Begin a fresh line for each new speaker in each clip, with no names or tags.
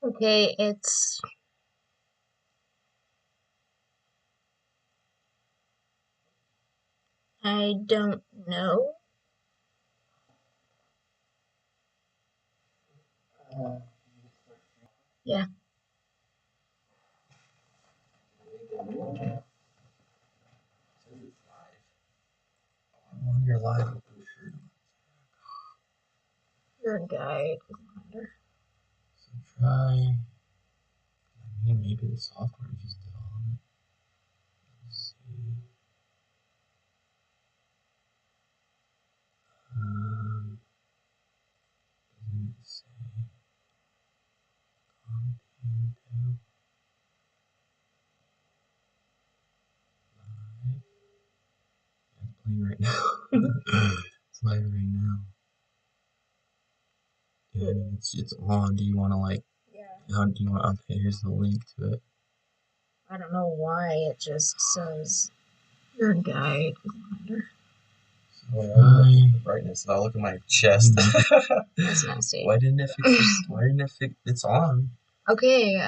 Okay, it's... I don't know. Yeah.
You're live.
Your guide.
So try. I mean, maybe the software just did all of it. Let's see. Doesn't it say content live? It's playing right now. It's live right now. Yeah, I mean, it's on. Do you want to How do you want? Okay, here's the link to it.
I don't know why it just says your guide.
The brightness. I'll look at my chest.
That's nasty.
Why didn't it fix this? Why didn't it fix? It's on.
Okay,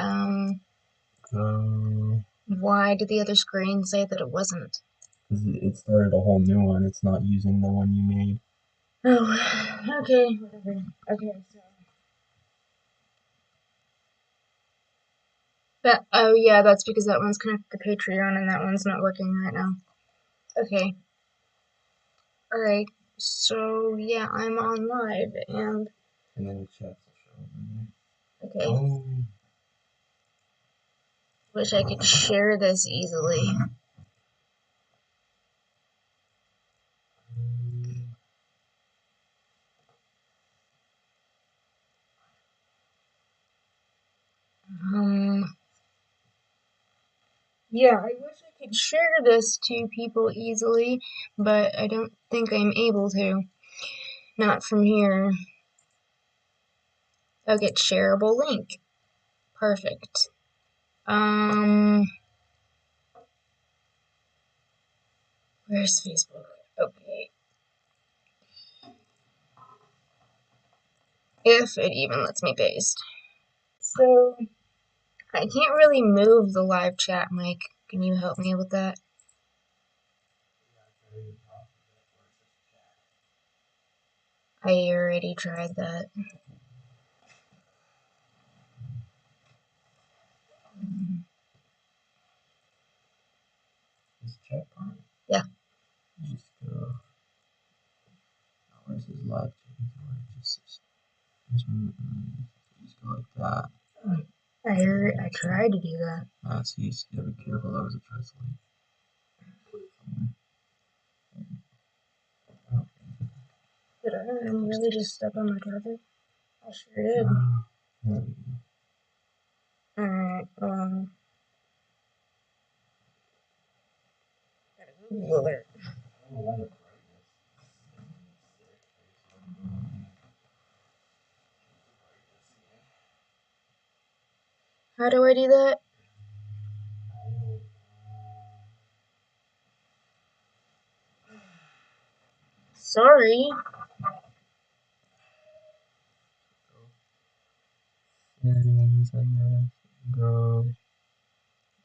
Go.
why did the other screen say that it wasn't?
Because it started a whole new one. It's not using the one you made.
Oh, okay, whatever. Okay, so. Oh yeah, that's because that one's connected to Patreon and that one's not working right now. Okay. Alright, so yeah, I'm on live and
then the chats will show up.
Okay.
Oh.
Wish I could share this easily. Yeah, I wish I could share this to people easily, but I don't think I'm able to. Not from here. I'll get shareable link. Perfect. Where's Facebook? Okay. If it even lets me paste. So, I can't really move the live chat mic. Can you help me with that? I already tried that.
This chat part?
Yeah.
Just go. Where's his live chat? Just go like that.
I tried to do that.
So you just gotta be careful. That was a translate.
Did I really just step on my carpet? I sure did. Alright, Google alert. How do I do that? Sorry.
Settings, I guess. Go.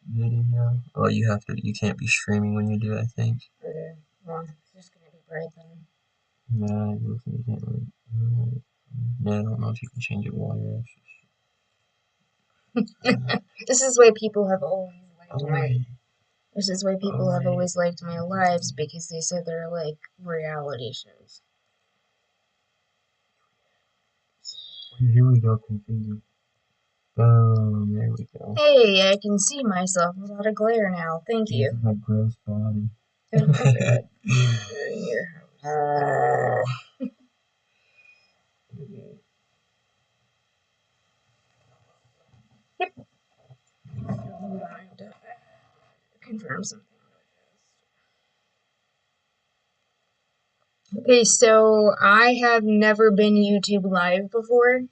Video. Oh, you can't be streaming when you do it, I think.
Okay, well, it's just gonna be bright then.
Yeah, you can't really. Yeah, I don't know if you can change it while you're actually.
This is why people have always liked my. This is why people have always liked my lives, because they said they're like reality shows.
Here we go, configure. Boom, there we go.
Hey, I can see myself without a glare now. Thank you.
My gross body.
Oh my god. You're in your house. Yep. Confirm something. Okay, so I have never been YouTube Live before,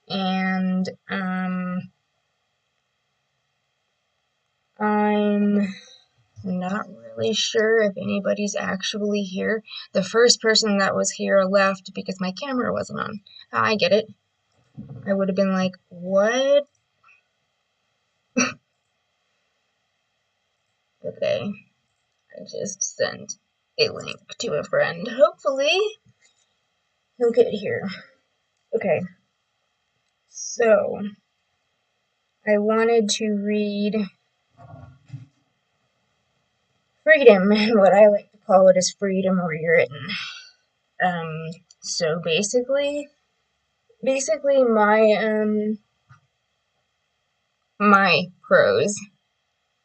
and I'm not really sure if anybody's actually here. The first person that was here left because my camera wasn't on. I get it. I would have been like, what? Okay, I just sent a link to a friend. Hopefully, he'll get here. Okay, so I wanted to read Freedom, and what I like to call it is Freedom Rewritten. Um, so basically my prose.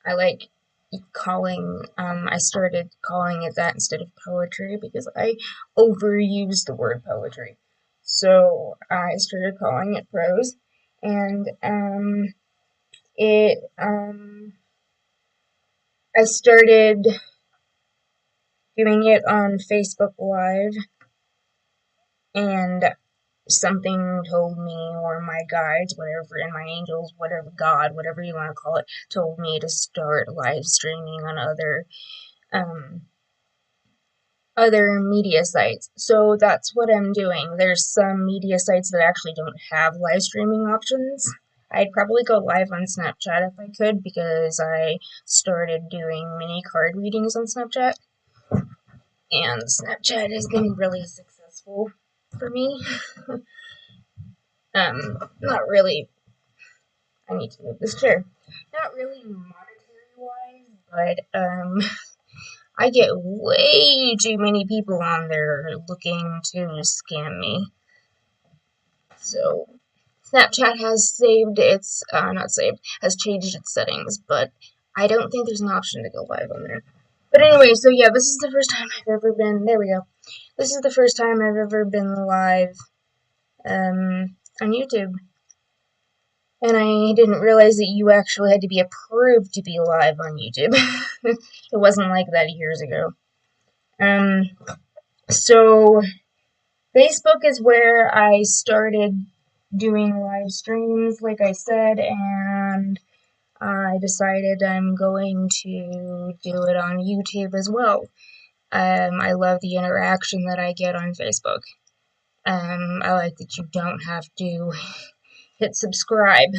I like I started calling it that instead of poetry because I overused the word poetry. So I started calling it prose, and it I started doing it on Facebook Live, and something told me, or my guides, whatever, and my angels, whatever, God, whatever you want to call it, told me to start live streaming on um, other media sites. So that's what I'm doing. There's some media sites that actually don't have live streaming options. I'd probably go live on Snapchat if I could because I started doing mini card readings on Snapchat, and Snapchat has been really successful for me. Not really. I need to move this chair. Not really monetary wise, but I get way too many people on there looking to scam me. So Snapchat has has changed its settings, but I don't think there's an option to go live on there. But anyway, so yeah, this is the first time I've ever been, there we go. This is the first time I've ever been live, on YouTube. And I didn't realize that you actually had to be approved to be live on YouTube. It wasn't like that years ago. So Facebook is where I started doing live streams, like I said, and I decided I'm going to do it on YouTube as well. I love the interaction that I get on Facebook. I like that you don't have to hit subscribe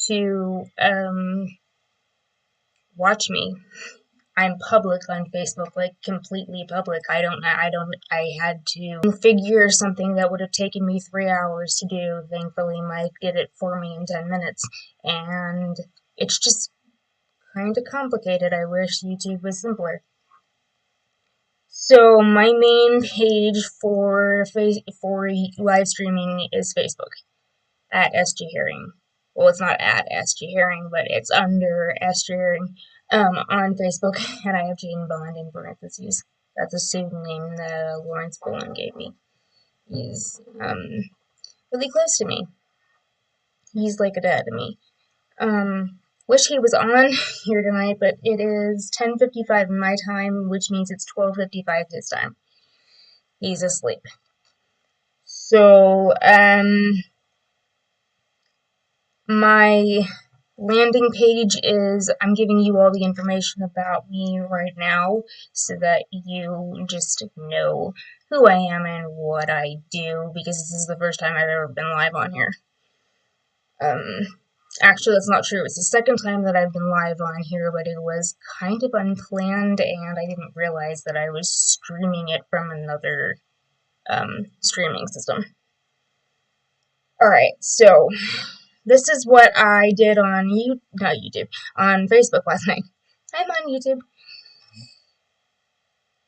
to watch me. I'm public on Facebook, like completely public. I had to configure something that would have taken me 3 hours to do. Thankfully, Mike did it for me in 10 minutes. And it's just kind of complicated. I wish YouTube was simpler. So my main page for live streaming is Facebook at SG Herring. Well, it's not at SG Herring, but it's under SG Herring on Facebook, and I have Jane Bond in parentheses. That's a pseudonym that Lawrence Bullen gave me. He's really close to me. He's like a dad to me. Wish he was on here tonight, but it is 10:55 my time, which means it's 12:55 his time. He's asleep. So, my landing page is, I'm giving you all the information about me right now so that you just know who I am and what I do, because this is the first time I've ever been live on here. Actually, that's not true. It's the second time that I've been live on here, but it was kind of unplanned, and I didn't realize that I was streaming it from another streaming system. Alright, so this is what I did on on Facebook last night. I'm on YouTube.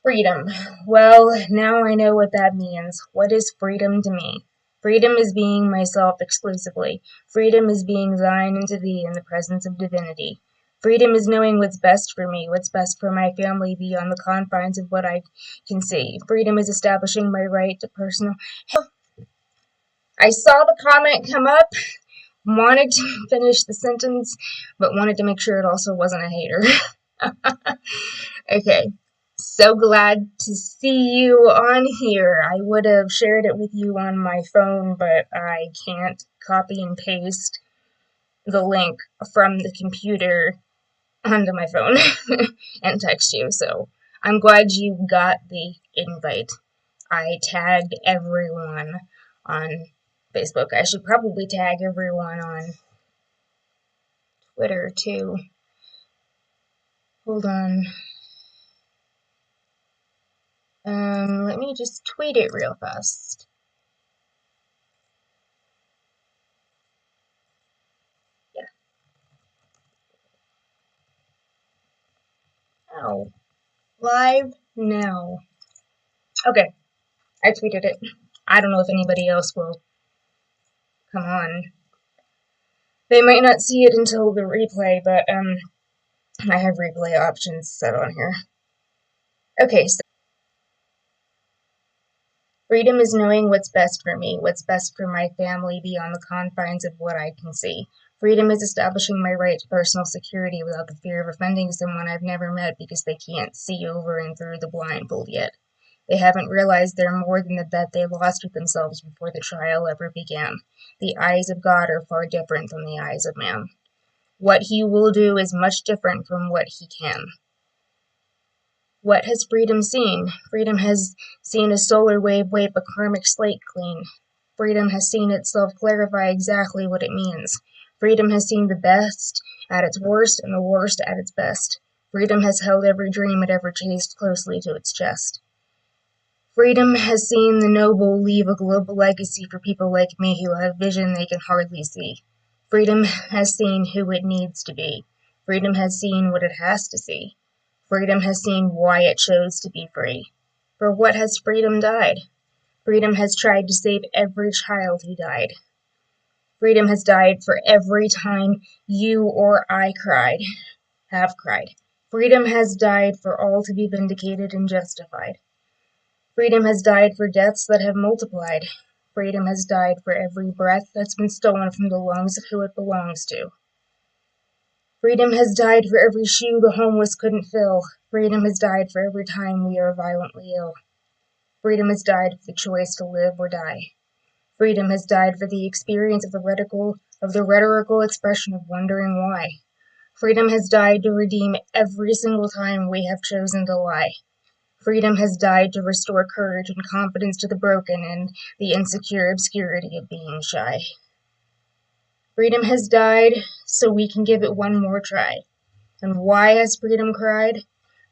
Freedom. Well, now I know what that means. What is freedom to me? Freedom is being myself exclusively. Freedom is being thine into thee in the presence of divinity. Freedom is knowing what's best for me, what's best for my family beyond the confines of what I can see. Freedom is establishing my right to personal health. I saw the comment come up, wanted to finish the sentence, but wanted to make sure it also wasn't a hater. Okay. So glad to see you on here. I would have shared it with you on my phone, but I can't copy and paste the link from the computer onto my phone and text you. So I'm glad you got the invite. I tagged everyone on Facebook. I should probably tag everyone on Twitter too. Hold on. Let me just tweet it real fast. Yeah. Oh. Live now. Okay, I tweeted it. I don't know if anybody else will come on. They might not see it until the replay, but I have replay options set on here. Okay, so freedom is knowing what's best for me, what's best for my family beyond the confines of what I can see. Freedom is establishing my right to personal security without the fear of offending someone I've never met because they can't see over and through the blindfold yet. They haven't realized they're more than the bet they lost with themselves before the trial ever began. The eyes of God are far different from the eyes of man. What he will do is much different from what he can. What has freedom seen? Freedom has seen a solar wave wipe a karmic slate clean. Freedom has seen itself clarify exactly what it means. Freedom has seen the best at its worst and the worst at its best. Freedom has held every dream it ever chased closely to its chest. Freedom has seen the noble leave a global legacy for people like me who have vision they can hardly see. Freedom has seen who it needs to be. Freedom has seen what it has to see. Freedom has seen why it chose to be free. For what has freedom died? Freedom has tried to save every child who died. Freedom has died for every time you or I have cried. Freedom has died for all to be vindicated and justified. Freedom has died for deaths that have multiplied. Freedom has died for every breath that's been stolen from the lungs of who it belongs to. Freedom has died for every shoe the homeless couldn't fill. Freedom has died for every time we are violently ill. Freedom has died for the choice to live or die. Freedom has died for the experience of the rhetorical expression of wondering why. Freedom has died to redeem every single time we have chosen to lie. Freedom has died to restore courage and confidence to the broken and the insecure obscurity of being shy. Freedom has died so we can give it one more try. And why has freedom cried?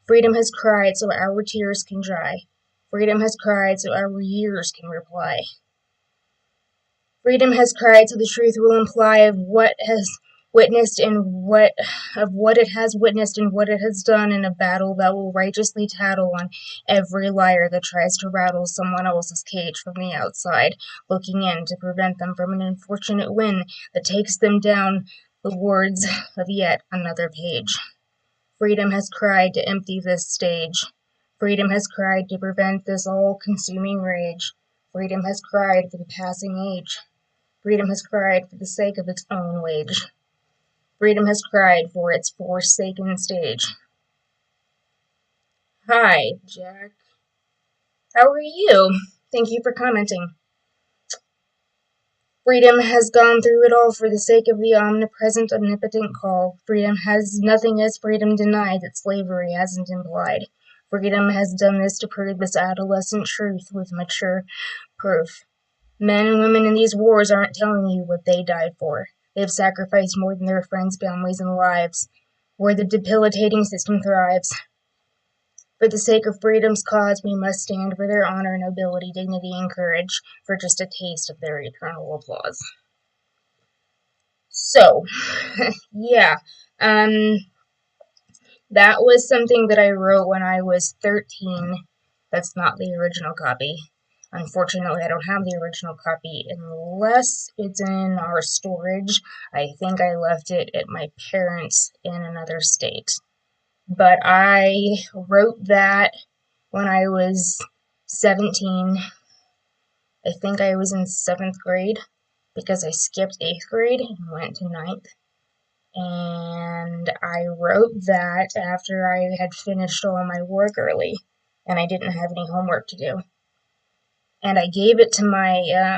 Freedom has cried so our tears can dry. Freedom has cried so our years can reply. Freedom has cried so the truth will imply of what has witnessed and what it has witnessed and what it has done in a battle that will righteously tattle on every liar that tries to rattle someone else's cage from the outside, looking in to prevent them from an unfortunate win that takes them down the words of yet another page. Freedom has cried to empty this stage. Freedom has cried to prevent this all-consuming rage. Freedom has cried for the passing age. Freedom has cried for the sake of its own wage. Freedom has cried for its forsaken stage. Hi, Jack. How are you? Thank you for commenting. Freedom has gone through it all for the sake of the omnipresent, omnipotent call. Freedom has nothing as freedom denied that slavery hasn't implied. Freedom has done this to prove this adolescent truth with mature proof. Men and women in these wars aren't telling you what they died for. They've sacrificed more than their friends, families, and lives, where the debilitating system thrives. For the sake of freedom's cause, we must stand for their honor, nobility, dignity, and courage, for just a taste of their eternal applause. So, yeah, that was something that I wrote when I was 13. That's not the original copy. Unfortunately, I don't have the original copy unless it's in our storage. I think I left it at my parents' in another state. But I wrote that when I was 17. I think I was in 7th grade because I skipped 8th grade and went to 9th. And I wrote that after I had finished all my work early and I didn't have any homework to do. And I gave it to my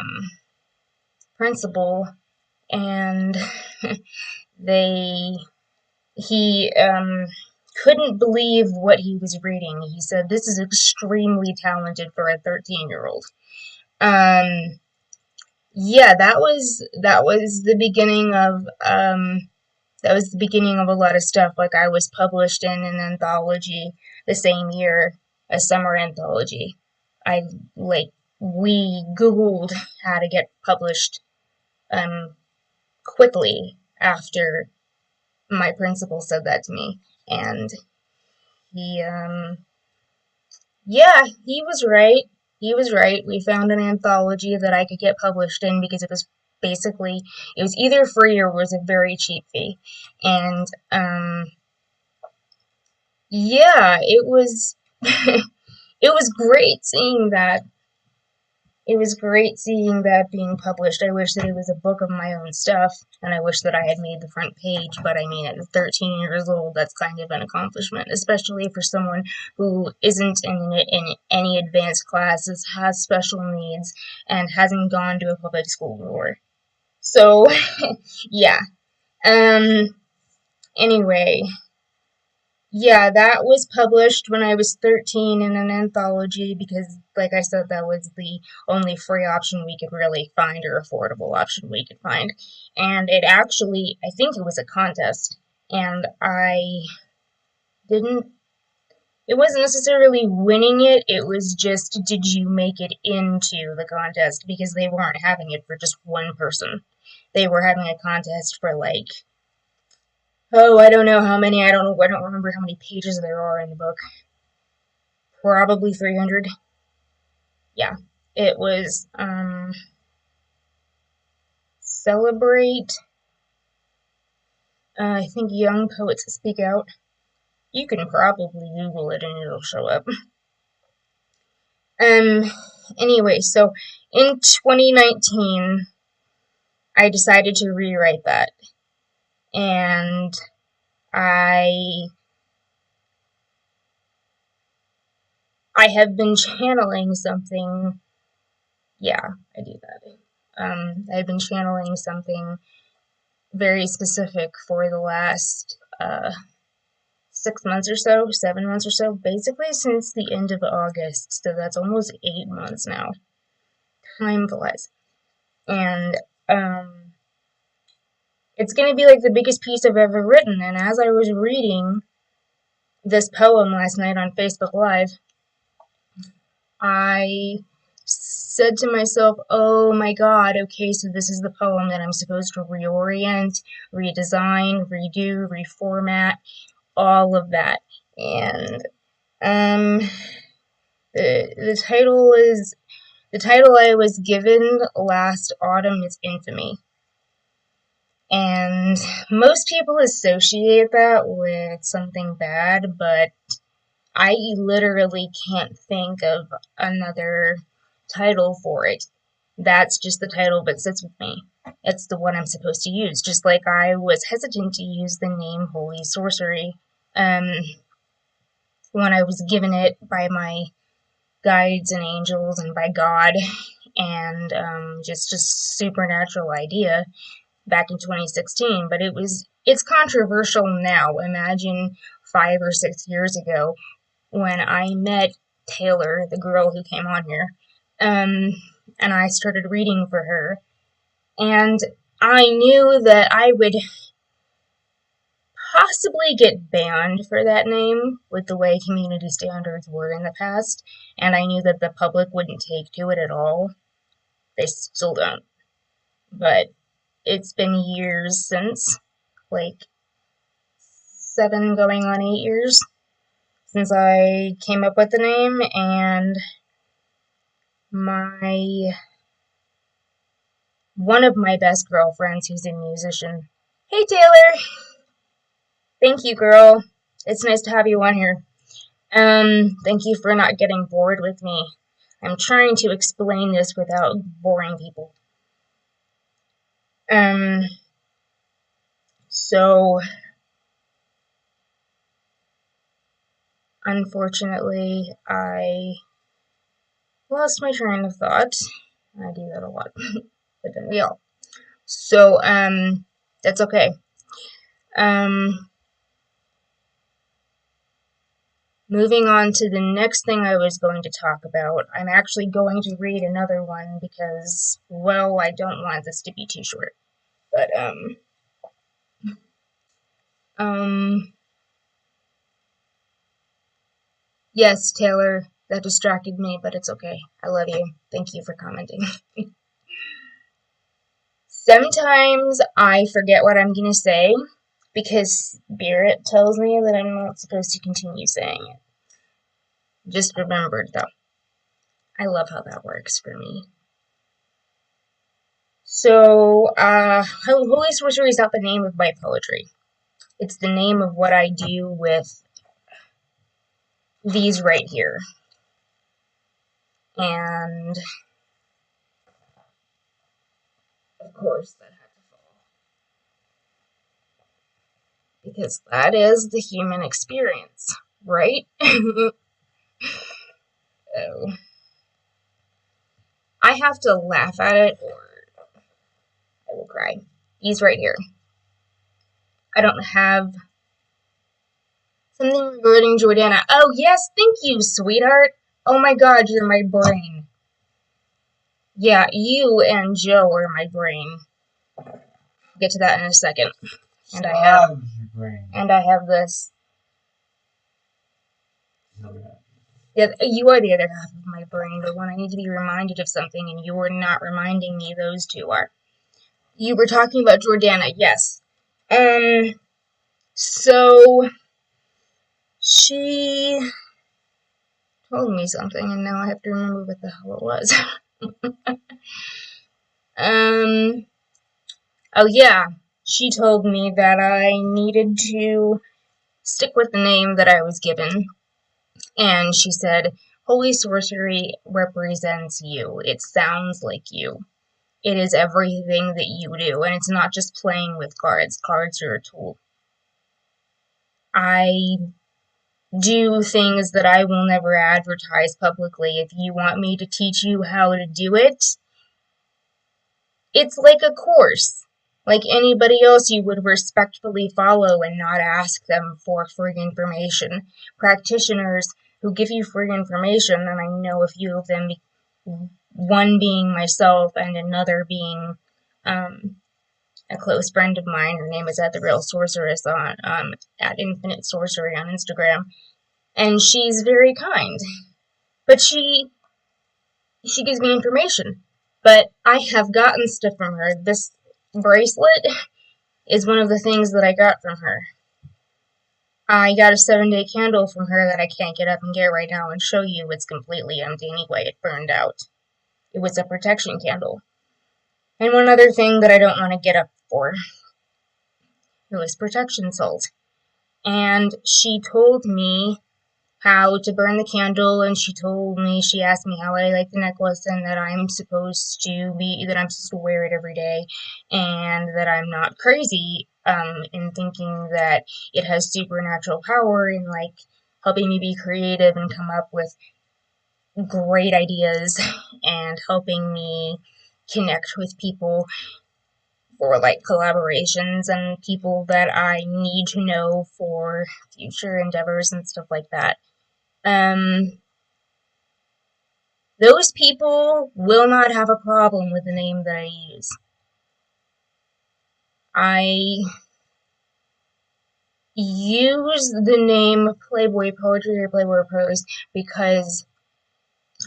principal, and he couldn't believe what he was reading. He said, "This is extremely talented for a 13-year-old." Yeah, that was the beginning of That was the beginning of a lot of stuff. Like, I was published in an anthology the same year, a summer anthology. I, like, we Googled how to get published, um, quickly after my principal said that to me. And he, yeah, he was right. He was right. We found an anthology that I could get published in because it was either free or was a very cheap fee. And, yeah, it was, it was great seeing that. It was great seeing that being published. I wish that it was a book of my own stuff, and I wish that I had made the front page, but I mean, at 13 years old, that's kind of an accomplishment, especially for someone who isn't in any advanced classes, has special needs, and hasn't gone to a public school before. So, yeah. Um, anyway, yeah, that was published when I was 13 in an anthology because, like I said, that was the only free option we could really find or affordable option we could find. And it actually, I think it was a contest. And I didn't, it wasn't necessarily winning it, it was just, did you make it into the contest? Because they weren't having it for just one person. They were having a contest for like, oh, I don't know how many, I don't remember how many pages there are in the book. Probably 300. Yeah. It was, Celebrate, I think Young Poets Speak Out. You can probably Google it and it'll show up. Um, anyway, so in 2019, I decided to rewrite that. And I I have been channeling something. Yeah, I do that. I've been channeling something very specific for the last 6 months or so, 7 months or so, basically since the end of August. So that's almost 8 months now. Time flies. And it's gonna be like the biggest piece I've ever written. And as I was reading this poem last night on Facebook Live, I said to myself, oh my god, okay, so this is the poem that I'm supposed to reorient, redesign, redo, reformat, all of that. And the title I was given last autumn is Infamy. And most people associate that with something bad, but I literally can't think of another title for it. That's just the title that sits with me. It's the one I'm supposed to use, just like I was hesitant to use the name Holy Sorcery um, when I was given it by my guides and angels and by God, and just a supernatural idea back in 2016. But it's controversial now. Imagine 5 or 6 years ago when I met Taylor, the girl who came on here, and I started reading for her, and I knew that I would possibly get banned for that name with the way community standards were in the past, and I knew that the public wouldn't take to it at all. They still don't. But it's been years since, like 7 going on 8 years, since I came up with the name, and my one of my best girlfriends who's a musician. Hey Taylor! Thank you, girl. It's nice to have you on here. Thank you for not getting bored with me. I'm trying to explain this without boring people. So unfortunately, I lost my train of thought. I do that a lot, but then we all. So, that's okay. Moving on to the next thing I was going to talk about. I'm actually going to read another one because, well, I don't want this to be too short. But, Yes, Taylor, that distracted me, but it's okay. I love you. Thank you for commenting. Sometimes I forget what I'm gonna say because Spirit tells me that I'm not supposed to continue saying it. Just remembered though. I love how that works for me. So, Holy Sorcery is not the name of my poetry. It's the name of what I do with these right here. And, of course, that had to fall. Because that is the human experience, right? Oh. I have to laugh at it or I will cry. These right here. I don't have something regarding Jordana. Oh, yes, thank you, sweetheart. Oh my god, you're my brain. Yeah, you and Joe are my brain. I'll get to that in a second. And I have this. Yeah, you are the other half of my brain, but when I need to be reminded of something and you are not reminding me, those two are. You were talking about Jordana, yes. So she told me something, and now I have to remember what the hell it was. Oh yeah, she told me that I needed to stick with the name that I was given, and she said, Holy Sorcery represents you. It sounds like you. It is everything that you do, and it's not just playing with cards. Cards are a tool. I do things that I will never advertise publicly. If you want me to teach you how to do it, it's like a course. Like anybody else you would respectfully follow and not ask them for free information. Practitioners who give you free information, and I know a few of them, one being myself and another being a close friend of mine. Her name is at the Real Sorceress on at Infinite Sorcery on Instagram, and she's very kind. But she gives me information. But I have gotten stuff from her. This bracelet is one of the things that I got from her. I got a 7-day candle from her that I can't get up and get right now and show you. It's completely empty anyway. It burned out. It was a protection candle. And one other thing that I don't want to get up for. It was protection salt. And she told me how to burn the candle, and she asked me how I like the necklace, and that I'm supposed to wear it every day, and that I'm not crazy, in thinking that it has supernatural power and, like, helping me be creative and come up with great ideas, and helping me connect with people for, like, collaborations and people that I need to know for future endeavors and stuff like that. Those people will not have a problem with the name that I use. I use the name Playboy Poetry or Playboy Prose because,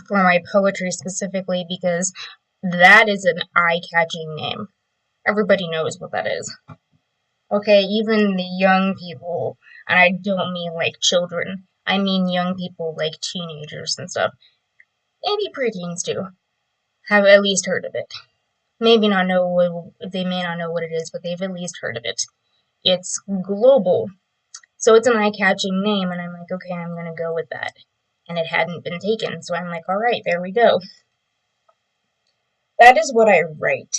for my poetry specifically, because that is an eye-catching name. Everybody knows what that is. Okay, even the young people, and I don't mean like children, I mean young people like teenagers and stuff, maybe preteens too, have at least heard of it. They may not know what it is, but they've at least heard of it. It's global. So it's an eye-catching name, and I'm like, okay, I'm gonna go with that. And it hadn't been taken, so I'm like, alright, there we go. That is what I write.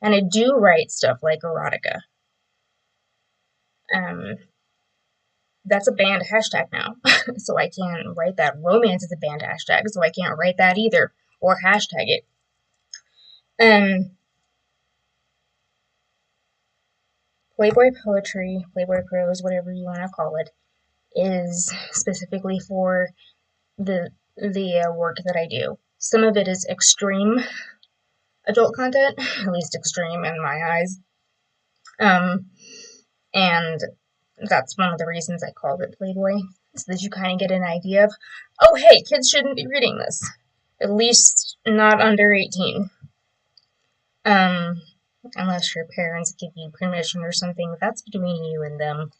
And I do write stuff like erotica. That's a banned hashtag now, so I can't write that. Romance is a banned hashtag, so I can't write that either, or hashtag it. Playboy poetry, Playboy prose, whatever you want to call it, is specifically for the work that I do. Some of it is extreme adult content, at least extreme in my eyes. And That's one of the reasons I called it Playboy, so that you kind of get an idea of, oh hey, kids shouldn't be reading this. At least not under 18. Um, Unless your parents give you permission or something, that's between you and them.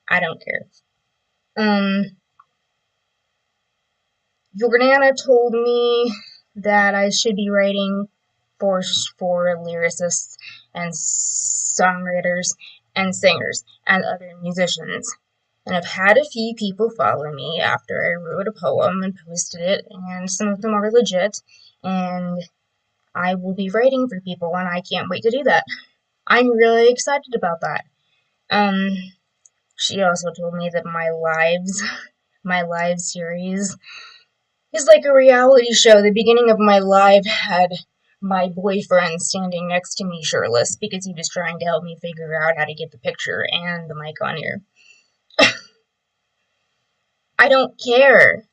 I don't care. Jordana told me that I should be writing for lyricists and songwriters and singers and other musicians. And I've had a few people follow me after I wrote a poem and posted it, and some of them are legit, and I will be writing for people, and I can't wait to do that. I'm really excited about that. Um, she also told me that my live series is like a reality show. The beginning of my live had my boyfriend standing next to me shirtless because he was trying to help me figure out how to get the picture and the mic on here. I don't care.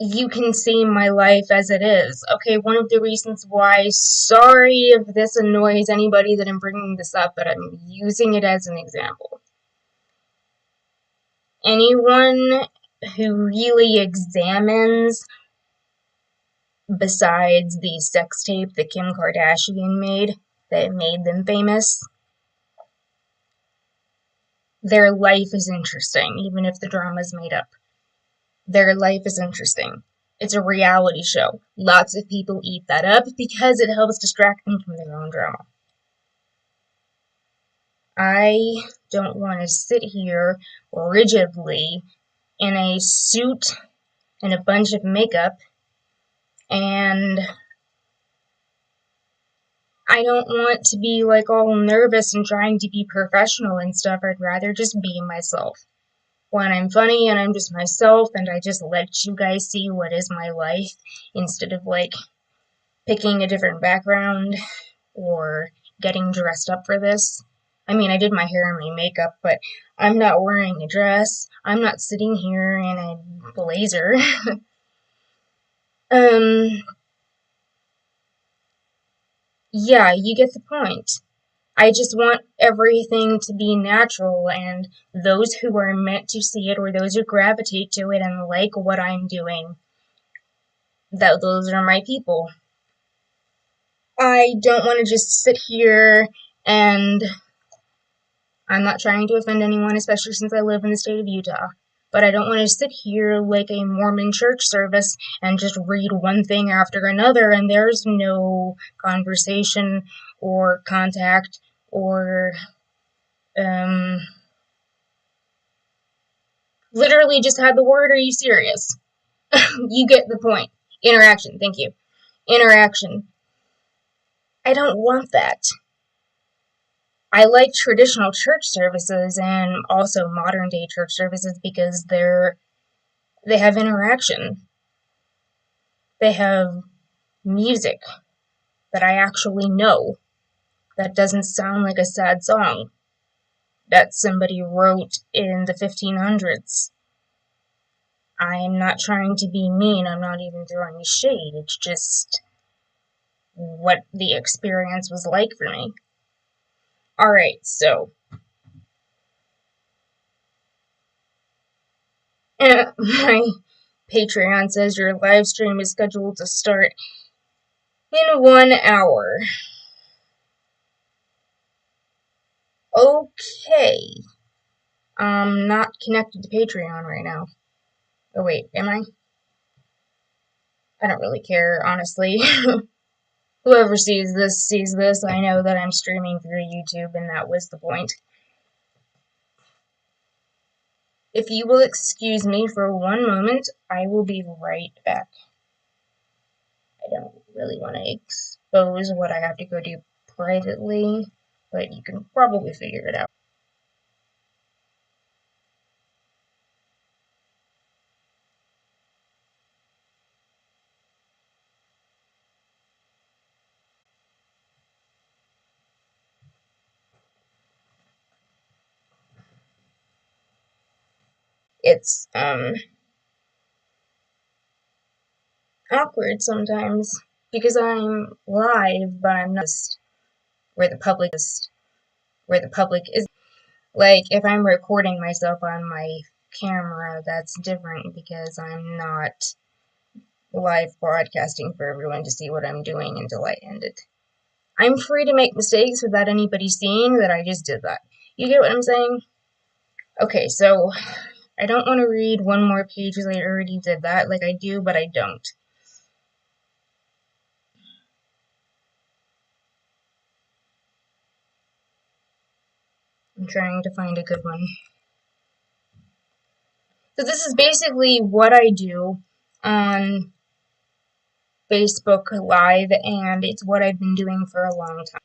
You can see my life as it is. Okay, one of the reasons why, sorry if this annoys anybody that I'm bringing this up, but I'm using it as an example. Anyone who really examines, besides the sex tape that Kim Kardashian made that made them famous, their life is interesting, even if the drama's made up. Their life is interesting. It's a reality show. Lots of people eat that up because it helps distract them from their own drama. I don't want to sit here rigidly in a suit and a bunch of makeup, and I don't want to be like all nervous and trying to be professional and stuff. I'd rather just be myself. When I'm funny and I'm just myself and I just let you guys see what is my life instead of like picking a different background or getting dressed up for this. I mean, I did my hair and my makeup, but I'm not wearing a dress. I'm not sitting here in a blazer. Yeah, you get the point. I just want everything to be natural, and those who are meant to see it or those who gravitate to it and like what I'm doing, that those are my people. I don't want to just sit here and I'm not trying to offend anyone, especially since I live in the state of Utah. But I don't want to sit here like a Mormon church service and just read one thing after another and there's no conversation or contact or literally just had the word, are you serious? You get the point. Interaction, thank you. Interaction. I don't want that. I like traditional church services and also modern day church services because they have interaction. They have music that I actually know that doesn't sound like a sad song that somebody wrote in the 1500s. I'm not trying to be mean, I'm not even throwing shade, it's just what the experience was like for me. Alright, so my Patreon says your live stream is scheduled to start in 1 hour. Okay. I'm not connected to Patreon right now. Oh wait, am I? I don't really care, honestly. Whoever sees this sees this. I know that I'm streaming through YouTube and that was the point. If you will excuse me for one moment, I will be right back. I don't really want to expose what I have to go do privately, but you can probably figure it out. It's awkward sometimes because I'm live, but I'm not where the public is. Like, if I'm recording myself on my camera, that's different because I'm not live broadcasting for everyone to see what I'm doing until I end it. I'm free to make mistakes without anybody seeing that I just did that. You get what I'm saying? Okay, so I don't want to read one more page because I already did that. Like I do, but I don't. I'm trying to find a good one. So this is basically what I do on Facebook Live, and it's what I've been doing for a long time.